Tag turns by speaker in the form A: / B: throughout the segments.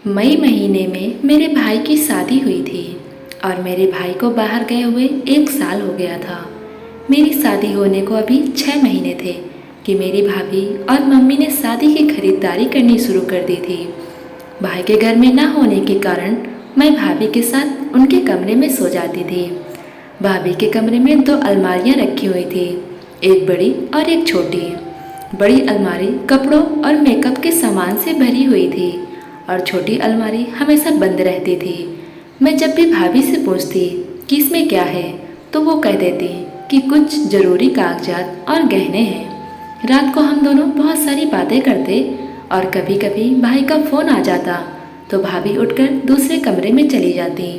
A: मई महीने में मेरे भाई की शादी हुई थी और मेरे भाई को बाहर गए हुए 1 साल हो गया था। मेरी शादी होने को अभी 6 महीने थे कि मेरी भाभी और मम्मी ने शादी की खरीदारी करनी शुरू कर दी थी। भाई के घर में ना होने के कारण मैं भाभी के साथ उनके कमरे में सो जाती थी। भाभी के कमरे में 2 अलमारियां रखी हुई थी, एक बड़ी और एक छोटी। बड़ी अलमारी कपड़ों और मेकअप के सामान से भरी हुई थी और छोटी अलमारी हमेशा बंद रहती थी। मैं जब भी भाभी से पूछती कि इसमें क्या है तो वो कह देती कि कुछ ज़रूरी कागजात और गहने हैं। रात को हम दोनों बहुत सारी बातें करते और कभी कभी भाई का फ़ोन आ जाता तो भाभी उठकर दूसरे कमरे में चली जाती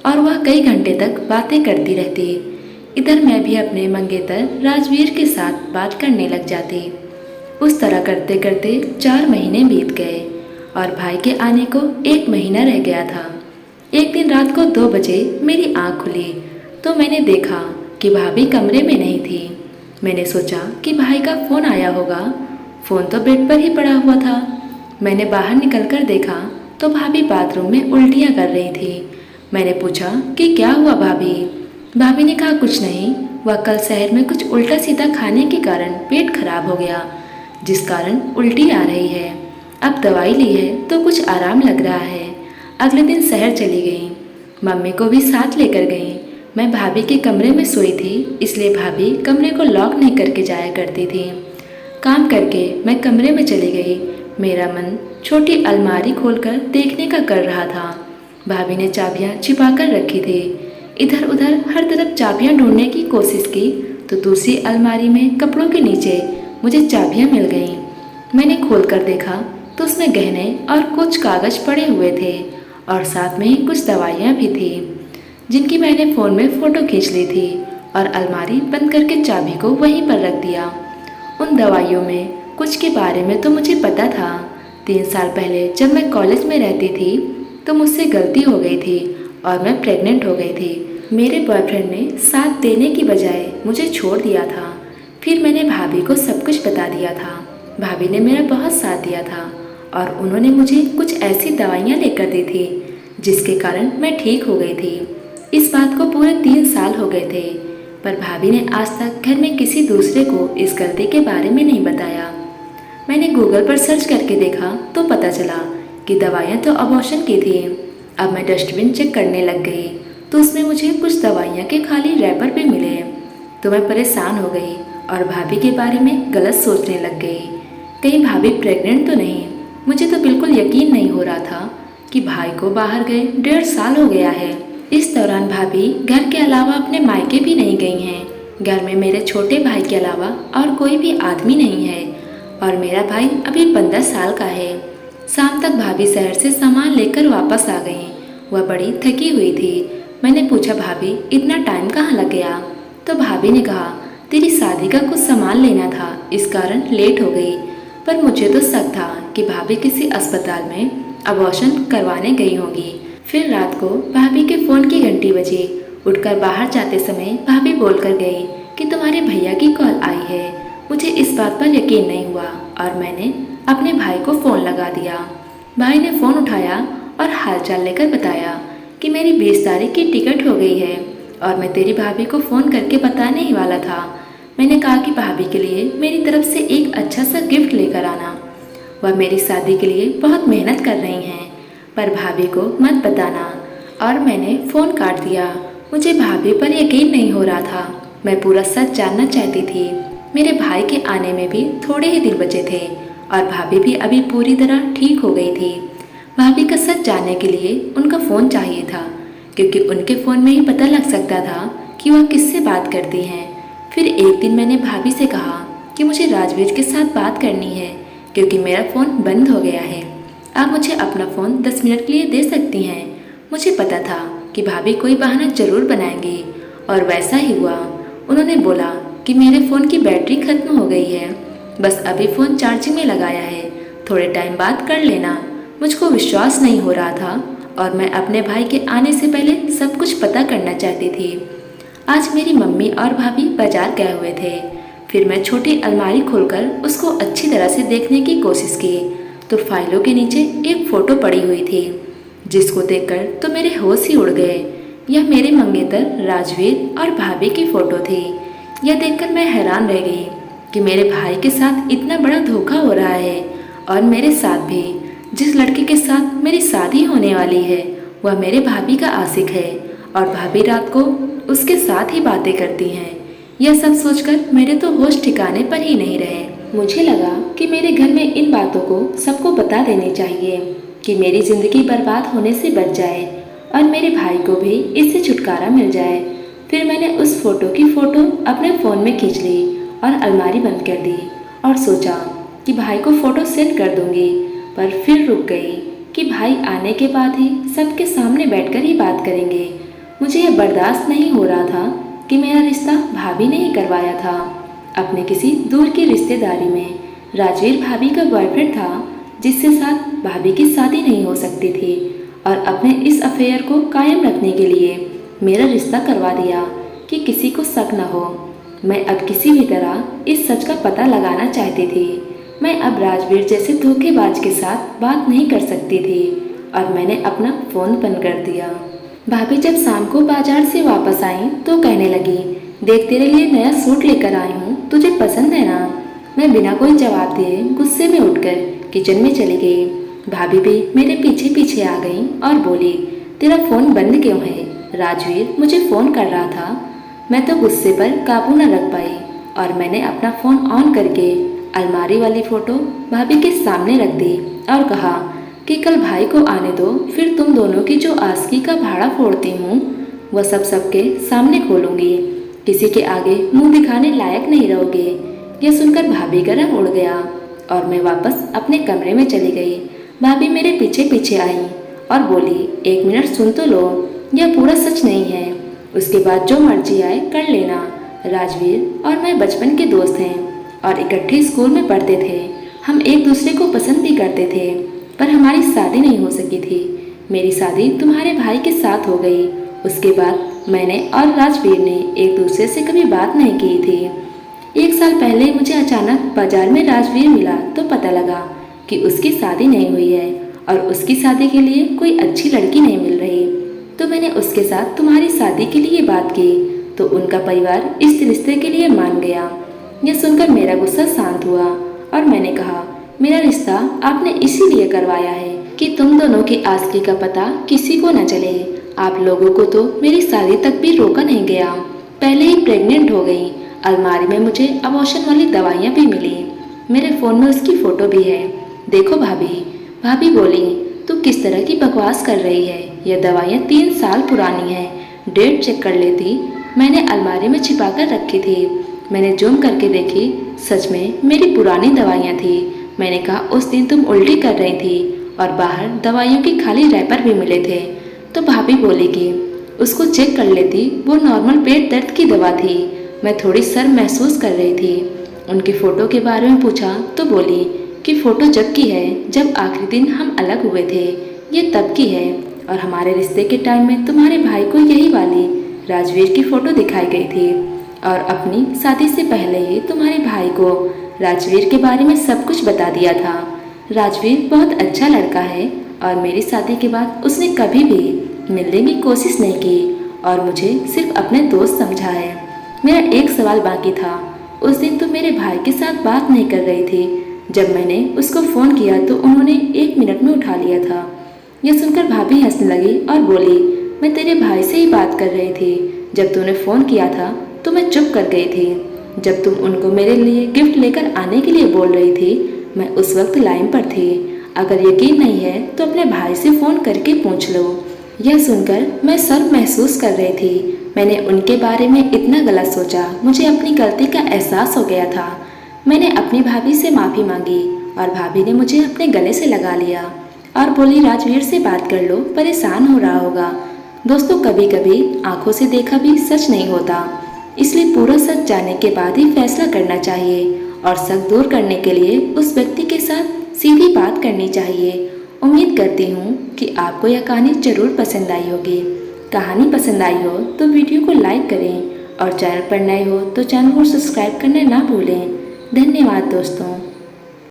A: और वह कई घंटे तक बातें करती रहती। इधर मैं भी अपने मंगेतर राजवीर के साथ बात करने लग जाती। उस तरह करते करते 4 महीने बीत गए और भाई के आने को 1 महीना रह गया था। एक दिन रात को 2 बजे मेरी आँख खुली तो मैंने देखा कि भाभी कमरे में नहीं थी। मैंने सोचा कि भाई का फ़ोन आया होगा। फ़ोन तो बेड पर ही पड़ा हुआ था। मैंने बाहर निकलकर देखा तो भाभी बाथरूम में उल्टियाँ कर रही थी। मैंने पूछा कि क्या हुआ भाभी। भाभी ने कहा कुछ नहीं, वह कल शहर में कुछ उल्टा सीधा खाने के कारण पेट खराब हो गया जिस कारण उल्टी आ रही है। अब दवाई ली है तो कुछ आराम लग रहा है। अगले दिन शहर चली गई, मम्मी को भी साथ लेकर गई। मैं भाभी के कमरे में सोई थी इसलिए भाभी कमरे को लॉक नहीं करके जाया करती थी। काम करके मैं कमरे में चली गई। मेरा मन छोटी अलमारी खोलकर देखने का कर रहा था। भाभी ने चाबियां छिपा कर रखी थी। इधर उधर हर तरफ चाबियां ढूंढने की कोशिश की तो दूसरी अलमारी में कपड़ों के नीचे मुझे चाबियां मिल गईं। मैंने खोलकर देखा तो उसमें गहने और कुछ कागज पड़े हुए थे और साथ में ही कुछ दवाइयाँ भी थी जिनकी मैंने फ़ोन में फ़ोटो खींच ली थी और अलमारी बंद करके चाबी को वहीं पर रख दिया। उन दवाइयों में कुछ के बारे में तो मुझे पता था। 3 साल पहले जब मैं कॉलेज में रहती थी तो मुझसे गलती हो गई थी और मैं प्रेग्नेंट हो गई थी। मेरे बॉयफ्रेंड ने साथ देने की बजाय मुझे छोड़ दिया था। फिर मैंने भाभी को सब कुछ बता दिया था। भाभी ने मेरा बहुत साथ दिया था और उन्होंने मुझे कुछ ऐसी दवाइयाँ लेकर दी थी जिसके कारण मैं ठीक हो गई थी। इस बात को पूरे 3 साल हो गए थे पर भाभी ने आज तक घर में किसी दूसरे को इस गलती के बारे में नहीं बताया। मैंने गूगल पर सर्च करके देखा तो पता चला कि दवाइयाँ तो अबॉर्शन की थी। अब मैं डस्टबिन चेक करने लग गई तो उसमें मुझे कुछ दवाइयाँ के खाली रैपर भी मिले तो मैं परेशान हो गई और भाभी के बारे में गलत सोचने लग गई। कहीं भाभी प्रेग्नेंट तो नहीं। मुझे तो बिल्कुल यकीन नहीं हो रहा था कि भाई को बाहर गए 1.5 साल हो गया है। इस दौरान भाभी घर के अलावा अपने मायके भी नहीं गई हैं। घर में मेरे छोटे भाई के अलावा और कोई भी आदमी नहीं है और मेरा भाई अभी 15 साल का है। शाम तक भाभी शहर से सामान लेकर वापस आ गई। वह बड़ी थकी हुई थी। मैंने पूछा भाभी इतना टाइम कहाँ लग गया तो भाभी ने कहा तेरी शादी का कुछ सामान लेना था इस कारण लेट हो गई। पर मुझे तो शक था कि भाभी किसी अस्पताल में अबॉर्शन करवाने गई होंगी। फिर रात को भाभी के फ़ोन की घंटी बजी। उठकर बाहर जाते समय भाभी बोलकर गई कि तुम्हारे भैया की कॉल आई है। मुझे इस बात पर यकीन नहीं हुआ और मैंने अपने भाई को फ़ोन लगा दिया। भाई ने फ़ोन उठाया और हालचाल लेकर बताया कि मेरी 20 तारीख की टिकट हो गई है और मैं तेरी भाभी को फ़ोन करके बताने ही वाला था। मैंने कहा कि भाभी के लिए मेरी तरफ से एक अच्छा सा गिफ्ट लेकर आना। वह मेरी शादी के लिए बहुत मेहनत कर रही हैं पर भाभी को मत बताना। और मैंने फ़ोन काट दिया। मुझे भाभी पर यकीन नहीं हो रहा था। मैं पूरा सच जानना चाहती थी। मेरे भाई के आने में भी थोड़े ही दिन बचे थे और भाभी भी अभी पूरी तरह ठीक हो गई थी। भाभी का सच जानने के लिए उनका फ़ोन चाहिए था क्योंकि उनके फ़ोन में ही पता लग सकता था कि वह किससे बात करती हैं। फिर एक दिन मैंने भाभी से कहा कि मुझे राजवीर के साथ बात करनी है क्योंकि मेरा फ़ोन बंद हो गया है। आप मुझे अपना फ़ोन 10 मिनट के लिए दे सकती हैं। मुझे पता था कि भाभी कोई बहाना ज़रूर बनाएंगी और वैसा ही हुआ। उन्होंने बोला कि मेरे फ़ोन की बैटरी ख़त्म हो गई है, बस अभी फ़ोन चार्जिंग में लगाया है, थोड़े टाइम बाद कर लेना। मुझको विश्वास नहीं हो रहा था और मैं अपने भाई के आने से पहले सब कुछ पता करना चाहती थी। आज मेरी मम्मी और भाभी बाजार गए हुए थे। फिर मैं छोटी अलमारी खोलकर उसको अच्छी तरह से देखने की कोशिश की तो फाइलों के नीचे एक फ़ोटो पड़ी हुई थी, जिसको देखकर तो मेरे होश ही उड़ गए। यह मेरे मंगेतर राजवीर और भाभी की फ़ोटो थी। यह देखकर मैं हैरान रह गई कि मेरे भाई के साथ इतना बड़ा धोखा हो रहा है, और मेरे साथ भी। जिस लड़के के साथ मेरी शादी होने वाली है वह मेरे भाभी का आशिक है, और भाभी रात को उसके साथ ही बातें करती हैं। यह सब सोचकर मेरे तो होश ठिकाने पर ही नहीं रहे। मुझे लगा कि मेरे घर में इन बातों को सबको बता देनी चाहिए कि मेरी ज़िंदगी बर्बाद होने से बच जाए और मेरे भाई को भी इससे छुटकारा मिल जाए। फिर मैंने उस फोटो की फ़ोटो अपने फ़ोन में खींच ली और अलमारी बंद कर दी और सोचा कि भाई को फ़ोटो सेंड कर दूंगी, पर फिर रुक गई कि भाई आने के बाद ही सबके सामने बैठकर ही बात करेंगे। मुझे यह बर्दाश्त नहीं हो रहा था कि मेरा रिश्ता भाभी ने ही करवाया था अपने किसी दूर की रिश्तेदारी में। राजवीर भाभी का बॉयफ्रेंड था, जिसके साथ भाभी की शादी नहीं हो सकती थी, और अपने इस अफेयर को कायम रखने के लिए मेरा रिश्ता करवा दिया कि किसी को शक न हो। मैं अब किसी भी तरह इस सच का पता लगाना चाहती थी। मैं अब राजवीर जैसे धोखेबाज के साथ बात नहीं कर सकती थी, और मैंने अपना फ़ोन बंद कर दिया। भाभी जब शाम को बाजार से वापस आई तो कहने लगी, देख तेरे लिए नया सूट लेकर आई हूँ, तुझे पसंद है ना? मैं बिना कोई जवाब दिए गुस्से में उठकर किचन में चली गई। भाभी भी मेरे पीछे पीछे आ गई और बोली, तेरा फ़ोन बंद क्यों है? राजवीर मुझे फ़ोन कर रहा था। मैं तो गुस्से पर काबू न रख पाई और मैंने अपना फ़ोन ऑन करके अलमारी वाली फ़ोटो भाभी के सामने रख दी और कहा कि कल भाई को आने दो, फिर तुम दोनों की जो आस्की का भाड़ा फोड़ती हूँ वह सब सबके सामने खोलूँगी। किसी के आगे मुंह दिखाने लायक नहीं रहोगे। यह सुनकर भाभी का रंग उड़ गया और मैं वापस अपने कमरे में चली गई। भाभी मेरे पीछे पीछे आई और बोली, एक मिनट सुन तो लो, यह पूरा सच नहीं है। उसके बाद जो मर्जी आए कर लेना। राजवीर और मैं बचपन के दोस्त हैं और इकट्ठे स्कूल में पढ़ते थे। हम एक दूसरे को पसंद भी करते थे, पर हमारी शादी नहीं हो सकी थी। मेरी शादी तुम्हारे भाई के साथ हो गई। उसके बाद मैंने और राजवीर ने एक दूसरे से कभी बात नहीं की थी। 1 साल पहले मुझे अचानक बाजार में राजवीर मिला तो पता लगा कि उसकी शादी नहीं हुई है और उसकी शादी के लिए कोई अच्छी लड़की नहीं मिल रही। तो मैंने उसके साथ तुम्हारी शादी के लिए बात की तो उनका परिवार इस रिश्ते के लिए मान गया। यह सुनकर मेरा गुस्सा शांत हुआ और मैंने कहा, मेरा रिश्ता आपने इसीलिए करवाया है कि तुम दोनों की आस्की का पता किसी को न चले। आप लोगों को तो मेरी शादी तक भी रोका नहीं गया, पहले ही प्रेग्नेंट हो गई। अलमारी में मुझे अबॉर्शन वाली दवाइयाँ भी मिली। मेरे फ़ोन में उसकी फ़ोटो भी है। देखो भाभी। भाभी बोली, तू किस तरह की बकवास कर रही है? यह दवाइयाँ 3 साल पुरानी हैं। डेट चेक कर लेती, मैंने अलमारी में छिपा कर रखी थी। मैंने जूम करके देखी, सच में मेरी पुरानी दवाइयाँ थी। मैंने कहा, उस दिन तुम उल्टी कर रही थी और बाहर दवाइयों की खाली रैपर भी मिले थे। तो भाभी बोली कि उसको चेक कर लेती, वो नॉर्मल पेट दर्द की दवा थी। मैं थोड़ी शर्म महसूस कर रही थी। उनकी फ़ोटो के बारे में पूछा तो बोली कि फ़ोटो जब की है जब आखिरी दिन हम अलग हुए थे, ये तब की है, और हमारे रिश्ते के टाइम में तुम्हारे भाई को यही वाली राजवीर की फ़ोटो दिखाई गई थी, और अपनी शादी से पहले ही तुम्हारे भाई को राजवीर के बारे में सब कुछ बता दिया था। राजवीर बहुत अच्छा लड़का है और मेरी शादी के बाद उसने कभी भी मिलने की कोशिश नहीं की और मुझे सिर्फ अपने दोस्त समझा है। मेरा एक सवाल बाकी था, उस दिन तुम मेरे भाई के साथ बात नहीं कर रही थी। जब मैंने उसको फ़ोन किया तो उन्होंने 1 मिनट में उठा लिया था। यह सुनकर भाभी हंसने लगी और बोली, मैं तेरे भाई से ही बात कर रही थी। जब तूने फ़ोन किया था तो मैं चुप कर गई थी। जब तुम उनको मेरे लिए गिफ्ट लेकर आने के लिए बोल रही थी, मैं उस वक्त लाइन पर थी। अगर यकीन नहीं है तो अपने भाई से फ़ोन करके पूछ लो। यह सुनकर मैं शर्म महसूस कर रही थी। मैंने उनके बारे में इतना गलत सोचा। मुझे अपनी गलती का एहसास हो गया था। मैंने अपनी भाभी से माफ़ी मांगी और भाभी ने मुझे अपने गले से लगा लिया और बोली, राजवीर से बात कर लो, परेशान हो रहा होगा। दोस्तों, कभी कभी आंखों से देखा भी सच नहीं होता, इसलिए पूरा सच जानने के बाद ही फैसला करना चाहिए और शक दूर करने के लिए उस व्यक्ति के साथ सीधी बात करनी चाहिए। उम्मीद करती हूँ कि आपको यह कहानी ज़रूर पसंद आई होगी। कहानी पसंद आई हो तो वीडियो को लाइक करें और चैनल पर नए हो तो चैनल को सब्सक्राइब करना ना भूलें। धन्यवाद दोस्तों।